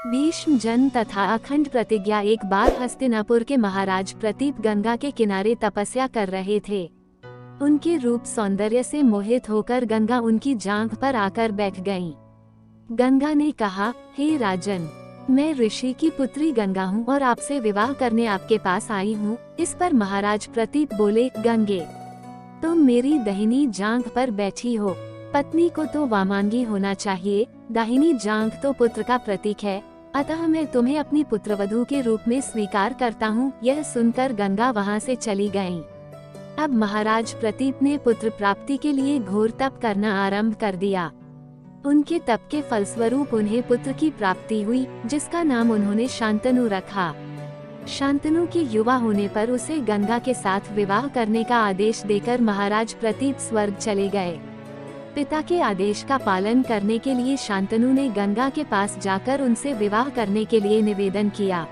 भीष्म जन तथा अखंड प्रतिज्ञा एक बार हस्तिनापुर के महाराज प्रतीप गंगा के किनारे तपस्या कर रहे थे। उनके रूप सौंदर्य से मोहित होकर गंगा उनकी जांघ पर आकर बैठ गईं। गंगा ने कहा, हे राजन, मैं ऋषि की पुत्री गंगा हूँ और आपसे विवाह करने आपके पास आई हूँ। इस पर महाराज प्रतीप बोले, गंगे, तुम मेरी दाहिनी जांघ पर बैठी हो। पत्नी को तो वामांगी होना चाहिए, दाहिनी जांघ तो पुत्र का प्रतीक है, अतः मैं तुम्हें अपनी पुत्रवधू के रूप में स्वीकार करता हूँ। यह सुनकर गंगा वहाँ से चली गयीं। अब महाराज प्रतीप ने पुत्र प्राप्ति के लिए घोर तप करना आरंभ कर दिया। उनके तप के फलस्वरूप उन्हें पुत्र की प्राप्ति हुई, जिसका नाम उन्होंने शांतनु रखा। शांतनु के युवा होने पर उसे गंगा के साथ विवाह करने का आदेश देकर महाराज प्रतीप स्वर्ग चले गए। पिता के आदेश का पालन करने के लिए शांतनु ने गंगा के पास जाकर उनसे विवाह करने के लिए निवेदन किया।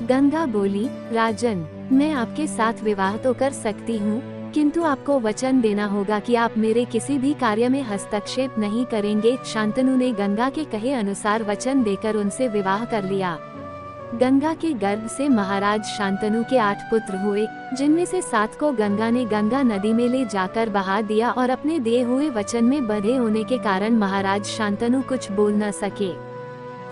गंगा बोली, राजन, मैं आपके साथ विवाह तो कर सकती हूँ, किंतु आपको वचन देना होगा कि आप मेरे किसी भी कार्य में हस्तक्षेप नहीं करेंगे। शांतनु ने गंगा के कहे अनुसार वचन देकर उनसे विवाह कर लिया। गंगा के गर्भ से महाराज शांतनु के 8 पुत्र हुए, जिनमें से 7 को गंगा ने गंगा नदी में ले जाकर बहा दिया और अपने दिए हुए वचन में बंधे होने के कारण महाराज शांतनु कुछ बोल न सके।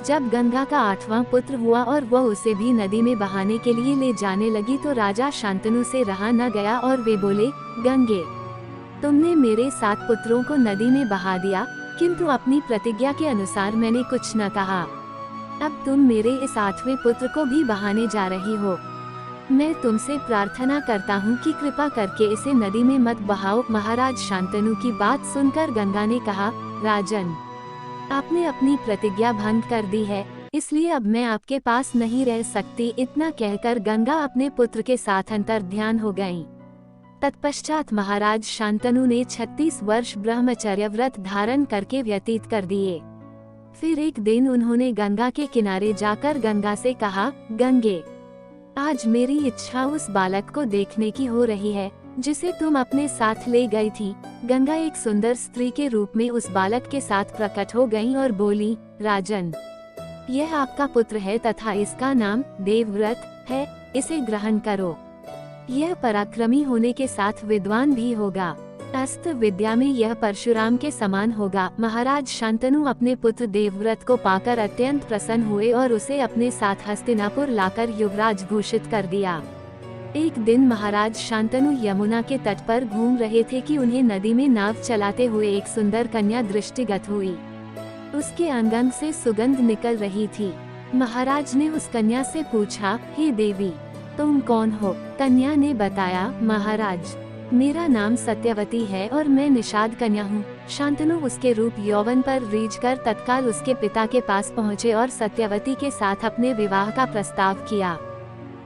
जब गंगा का 8वां पुत्र हुआ और वह उसे भी नदी में बहाने के लिए ले जाने लगी तो राजा शांतनु से रहा न गया और वे बोले, गंगे, तुमने मेरे 7 पुत्रों को नदी में बहा दिया, किंतु अपनी प्रतिज्ञा के अनुसार मैंने कुछ न कहा। अब तुम मेरे इस 8वें पुत्र को भी बहाने जा रही हो। मैं तुमसे प्रार्थना करता हूँ कि कृपा करके इसे नदी में मत बहाओ। महाराज शांतनु की बात सुनकर गंगा ने कहा, राजन, आपने अपनी प्रतिज्ञा भंग कर दी है, इसलिए अब मैं आपके पास नहीं रह सकती। इतना कहकर गंगा अपने पुत्र के साथ अंतर ध्यान हो गईं। तत्पश्चात महाराज शांतनु ने 36 वर्ष ब्रह्मचर्य व्रत धारण करके व्यतीत कर दिए। फिर एक दिन उन्होंने गंगा के किनारे जाकर गंगा से कहा, गंगे, आज मेरी इच्छा उस बालक को देखने की हो रही है जिसे तुम अपने साथ ले गई थी। गंगा एक सुंदर स्त्री के रूप में उस बालक के साथ प्रकट हो गईं और बोली, राजन, यह आपका पुत्र है तथा इसका नाम देवव्रत है, इसे ग्रहण करो। यह पराक्रमी होने के साथ विद्वान भी होगा। अस्त्र विद्या में यह परशुराम के समान होगा। महाराज शांतनु अपने पुत्र देवव्रत को पाकर अत्यंत प्रसन्न हुए और उसे अपने साथ हस्तिनापुर लाकर युवराज घोषित कर दिया। एक दिन महाराज शांतनु यमुना के तट पर घूम रहे थे कि उन्हें नदी में नाव चलाते हुए एक सुंदर कन्या दृष्टिगत हुई। उसके अंग से सुगंध निकल रही थी। महाराज ने उस कन्या से पूछा, हे देवी, तुम कौन हो? कन्या ने बताया, महाराज, मेरा नाम सत्यवती है और मैं निषाद कन्या हूँ। शांतनु उसके रूप यौवन पर रीझकर तत्काल उसके पिता के पास पहुँचे और सत्यवती के साथ अपने विवाह का प्रस्ताव किया।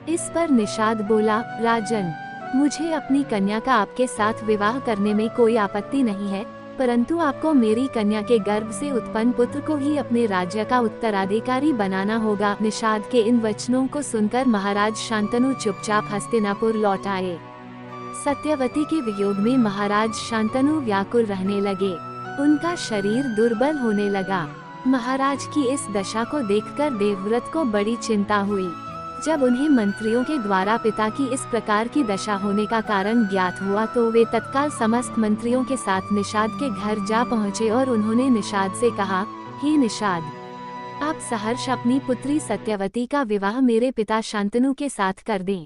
इस पर निषाद बोला, राजन, मुझे अपनी कन्या का आपके साथ विवाह करने में कोई आपत्ति नहीं है, परंतु आपको मेरी कन्या के गर्भ से उत्पन्न पुत्र को ही अपने राज्य का उत्तराधिकारी बनाना होगा। निषाद के इन वचनों को सुनकर महाराज शांतनु चुपचाप हस्तिनापुर लौट आए। सत्यवती के वियोग में महाराज शांतनु व्याकुल रहने लगे। उनका शरीर दुर्बल होने लगा। महाराज की इस दशा को देखकर देवव्रत को बड़ी चिंता हुई। जब उन्हें मंत्रियों के द्वारा पिता की इस प्रकार की दशा होने का कारण ज्ञात हुआ तो वे तत्काल समस्त मंत्रियों के साथ निषाद के घर जा पहुँचे और उन्होंने निषाद से कहा, हे निषाद, आप सहर्ष अपनी पुत्री सत्यवती का विवाह मेरे पिता शांतनु के साथ कर दें।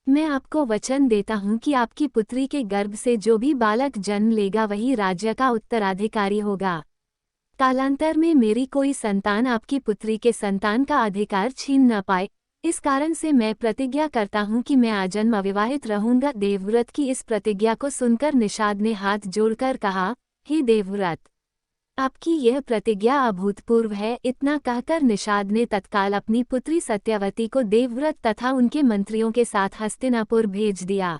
मैं आपको वचन देता हूँ कि आपकी पुत्री के गर्भ से जो भी बालक जन्म लेगा वही राज्य का उत्तराधिकारी होगा। कालांतर में मेरी कोई संतान आपकी पुत्री के संतान का अधिकार छीन न पाए, इस कारण से मैं प्रतिज्ञा करता हूँ कि मैं आजन्म अविवाहित रहूंगा। देवव्रत की इस प्रतिज्ञा को सुनकर निषाद ने हाथ जोड़कर कहा, हे देवव्रत, आपकी यह प्रतिज्ञा अभूतपूर्व है। इतना कहकर निषाद ने तत्काल अपनी पुत्री सत्यवती को देवव्रत तथा उनके मंत्रियों के साथ हस्तिनापुर भेज दिया।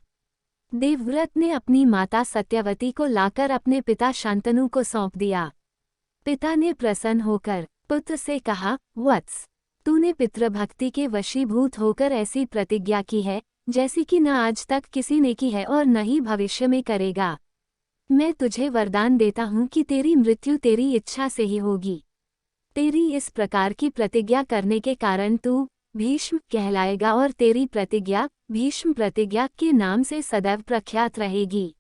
देवव्रत ने अपनी माता सत्यवती को लाकर अपने पिता शांतनु को सौंप दिया। पिता ने प्रसन्न होकर पुत्र से कहा, वत्स, तूने पितृभक्ति के वशीभूत होकर ऐसी प्रतिज्ञा की है जैसी कि न आज तक किसी ने की है और न ही भविष्य में करेगा। मैं तुझे वरदान देता हूँ कि तेरी मृत्यु तेरी इच्छा से ही होगी। तेरी इस प्रकार की प्रतिज्ञा करने के कारण तू भीष्म कहलाएगा और तेरी प्रतिज्ञा भीष्म प्रतिज्ञा के नाम से सदैव प्रख्यात रहेगी।